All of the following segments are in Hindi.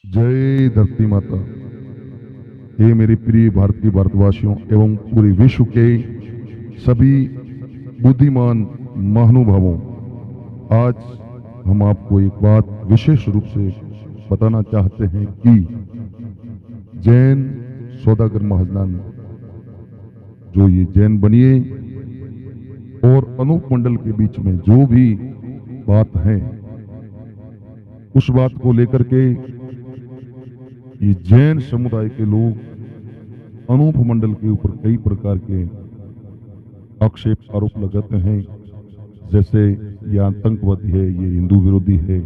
जय धरती माता। हे मेरे प्रिय भारतीय भारतवासियों एवं पूरे विश्व के सभी बुद्धिमान महानुभावों, आज हम आपको एक बात विशेष रूप से बताना चाहते हैं कि जैन सौदागर महाजनान, जो ये जैन बनिए और अनूप मंडल के बीच में जो भी बात है, उस बात को लेकर के ये जैन समुदाय के लोग अनूप मंडल के ऊपर कई प्रकार के आक्षेप आरोप लगाते हैं, जैसे ये आतंकवादी है, ये हिंदू विरोधी है,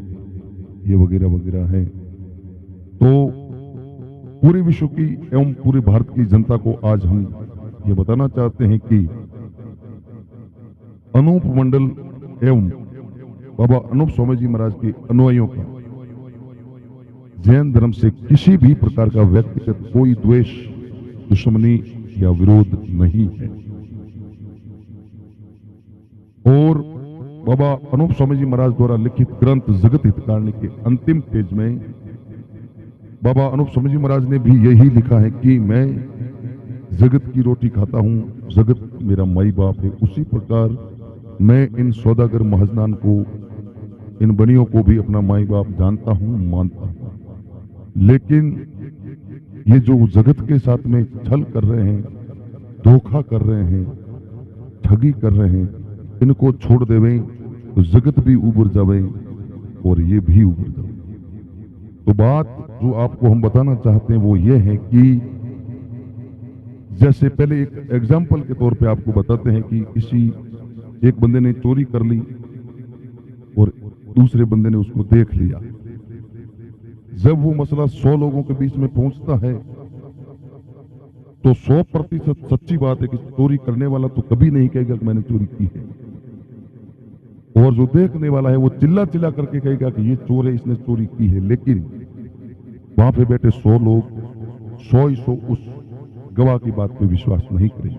ये वगैरह वगैरह है। तो पूरे विश्व की एवं पूरे भारत की जनता को आज हम ये बताना चाहते हैं कि अनूप मंडल एवं बाबा अनूप स्वामी जी महाराज के अनुयायियों का जैन धर्म से किसी भी प्रकार का व्यक्तिगत कोई द्वेष, दुश्मनी या विरोध नहीं है। और बाबा अनूप स्वामी जी महाराज द्वारा लिखित ग्रंथ जगत हितकारिणी के अंतिम पेज में बाबा अनूप स्वामी जी महाराज ने भी यही लिखा है कि मैं जगत की रोटी खाता हूं, जगत मेरा माई बाप है। उसी प्रकार मैं इन सौदागर महाजनान को, इन बनियों को भी अपना माई बाप जानता हूं, मानता हूं। लेकिन ये जो जगत के साथ में छल कर रहे हैं, धोखा कर रहे हैं, ठगी कर रहे हैं, इनको छोड़ देवें तो जगत भी उबर जावे और ये भी उबर जावे। तो बात जो आपको हम बताना चाहते हैं वो ये है कि जैसे पहले एक एग्जाम्पल के तौर पे आपको बताते हैं कि किसी एक बंदे ने चोरी कर ली और दूसरे बंदे ने उसको देख लिया। जब वो मसला 100 लोगों के बीच में पहुंचता है तो 100% सच्ची बात है कि चोरी करने वाला तो कभी नहीं कहेगा कि मैंने चोरी की है, और जो देखने वाला है वो चिल्ला चिल्ला करके कहेगा कि ये चोर है, इसने चोरी की है। लेकिन वहां पे बैठे 100 लोग 100 उस गवाह की बात पे विश्वास नहीं करेंगे।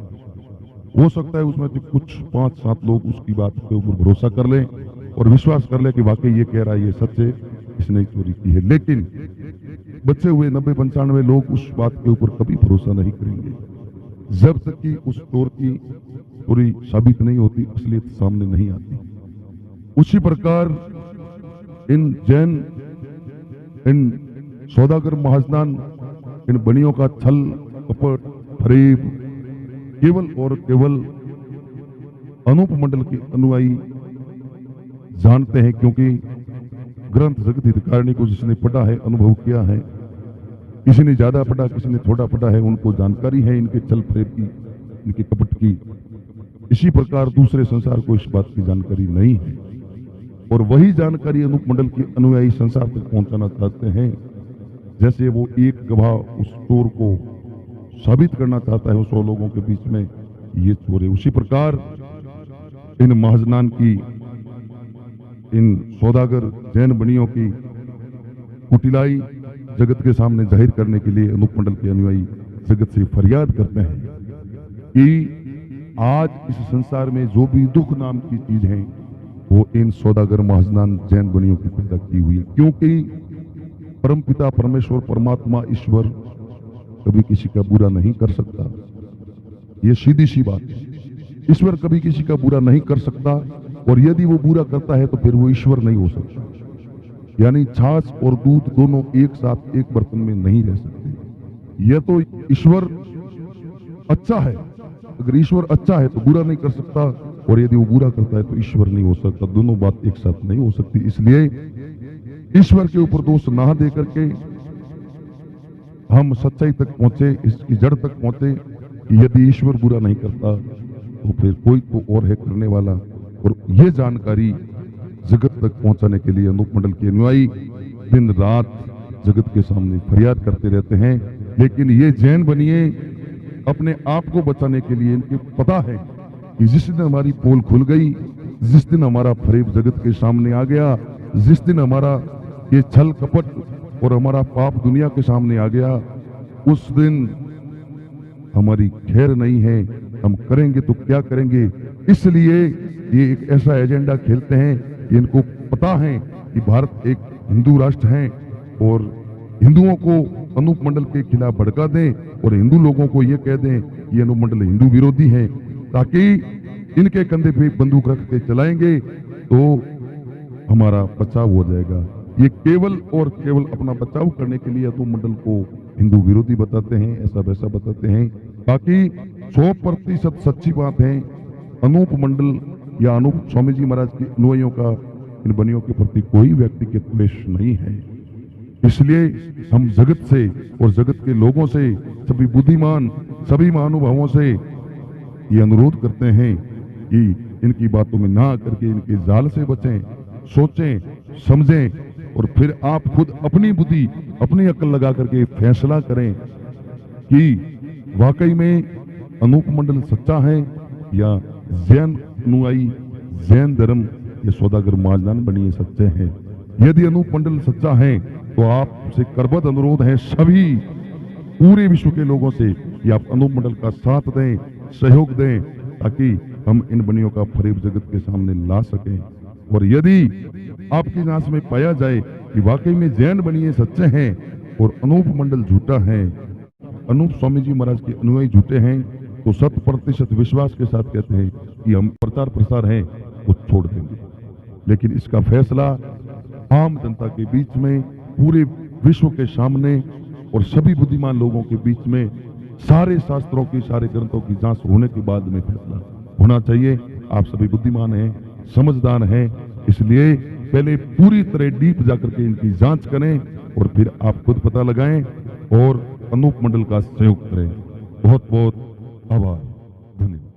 हो सकता है उसमें से कुछ 5-7 लोग उसकी बात के ऊपर भरोसा कर लें और विश्वास कर ले कि वाकई ये कह रहा है, ये सच है, इसने चोरी की है। लेकिन बचे हुए 90-95 लोग उस बात के ऊपर कभी भरोसा नहीं करेंगे जब तक कि उस चोर की चोरी साबित नहीं होती, असलियत सामने नहीं आती। उसी प्रकार इन जैन, इन सौदागर महाजनान, इन बनियों का छल कपट फरेब केवल और केवल अनूप मंडल के अनुयायी जानते हैं, क्योंकि ग्रंथ जगत हितकारिणी को जिसने पढ़ा है, अनुभव किया है, किसी ने ज्यादा पढ़ा, किसी ने थोड़ा पढ़ा है, उनको जानकारी है इनके छल फरेब की, इनके कपट की। इसी प्रकार दूसरे संसार को इस बात की जानकारी नहीं है, और वही जानकारी अनूप मंडल के अनुयायी संसार तक पहुंचाना चाहते हैं। जैसे वो एक गवाह उस चोर को साबित करना चाहता है 100 लोगों के बीच में ये चोर है, उसी प्रकार इन महाजनान की, इन सौदागर जैन बनियों की कुटिलाई जगत के सामने जाहिर करने के लिए अनूप मंडल के अनुयायी जगत से फरियाद करते हैं कि आज इस संसार में जो भी दुख नाम की चीज है वो इन सौदागर महाजनान जैन बनियों की पैदा की हुई है। क्योंकि परमपिता परमेश्वर परमात्मा ईश्वर कभी किसी का बुरा नहीं कर सकता, ये सीधी सी बात है। ईश्वर कभी किसी का बुरा नहीं कर सकता, और यदि वो बुरा करता है तो फिर वो ईश्वर नहीं हो सकता। यानी छाछ और दूध दोनों एक साथ एक बर्तन में नहीं रह सकते। यह तो ईश्वर अच्छा है, अगर ईश्वर अच्छा है तो बुरा नहीं कर सकता, और यदि वो बुरा करता है तो ईश्वर नहीं हो सकता। दोनों बात एक साथ नहीं हो सकती। इसलिए ईश्वर के ऊपर दोष ना दे करके हम सच्चाई तक पहुंचे, इसकी जड़ तक पहुंचे कि यदि ईश्वर बुरा नहीं करता तो फिर कोई तो और है करने वाला। और ये जानकारी जगत तक पहुंचाने के लिए अनूप मंडल के अनुयायी दिन रात जगत के सामने फरियाद करते रहते हैं। लेकिन ये जैन बनिए अपने आप को बचाने के लिए, इनके पता है कि जिस दिन हमारी पोल खुल गई, जिस दिन हमारा फरेब जगत के सामने आ गया, जिस दिन हमारा ये छल कपट और हमारा पाप दुनिया के सामने आ गया, उस दिन हमारी खैर नहीं है। हम करेंगे तो क्या करेंगे। इसलिए ये एक ऐसा एजेंडा खेलते हैं कि इनको पता है कि भारत एक हिंदू राष्ट्र है और हिंदुओं को अनूप मंडल के खिलाफ भड़का दें और हिंदू लोगों को ये कह दें कि अनूप मंडल हिंदू विरोधी हैं, ताकि इनके कंधे पे बंदूक रख के चलाएंगे तो हमारा बचाव हो जाएगा। ये केवल और केवल अपना बचाव करने के लिए अनूप मंडल को हिंदू विरोधी बताते हैं, ऐसा वैसा बताते हैं। बाकी 100% सच्ची बात है, अनूप मंडल या अनूप स्वामी जी महाराज के अनुयायियों का इन बनियों के प्रति कोई व्यक्तिगत द्वेष नहीं है। इसलिए हम जगत से और जगत के लोगों से, सभी बुद्धिमान, सभी महानुभावों से ये अनुरोध करते हैं कि इनकी बातों में ना करके इनके जाल से बचें, सोचें, समझें और फिर आप खुद अपनी बुद्धि, अपनी अक्ल लगा करके फैसला करें कि वाकई में अनूप मंडल सच्चा है या जैन अनुयायी, जैन धर्म या सौदागर माजदान बनिए सच्चे हैं। यदि अनूप मंडल सच्चा है तो आपसे करबद्ध अनुरोध है सभी पूरे विश्व के लोगों से कि आप अनूप मंडल का साथ दें, सहयोग दें, ताकि हम इन बनियों का फरेब जगत के सामने ला सकें। और यदि आपकी जांच में पाया जाए कि वाकई में जैन बनिए सच्चे हैं और अनूप मंडल झूठा है, अनूप स्वामी जी महाराज के अनुयायी झूठे हैं, तो 100% विश्वास के साथ कहते हैं कि हम प्रचार प्रसार हैं वो छोड़ देंगे। लेकिन इसका फैसला आम जनता के बीच में, पूरे विश्व के सामने और सभी बुद्धिमान लोगों के बीच में, सारे शास्त्रों की, सारे ग्रंथों की जांच होने के बाद में फैसला होना चाहिए। आप सभी बुद्धिमान हैं, समझदार हैं, इसलिए पहले पूरी तरह डीप जाकर के इनकी जांच करें और फिर आप खुद पता लगाएं और अनूप मंडल का सहयोग करें। बहुत बहुत आभार, धन्यवाद।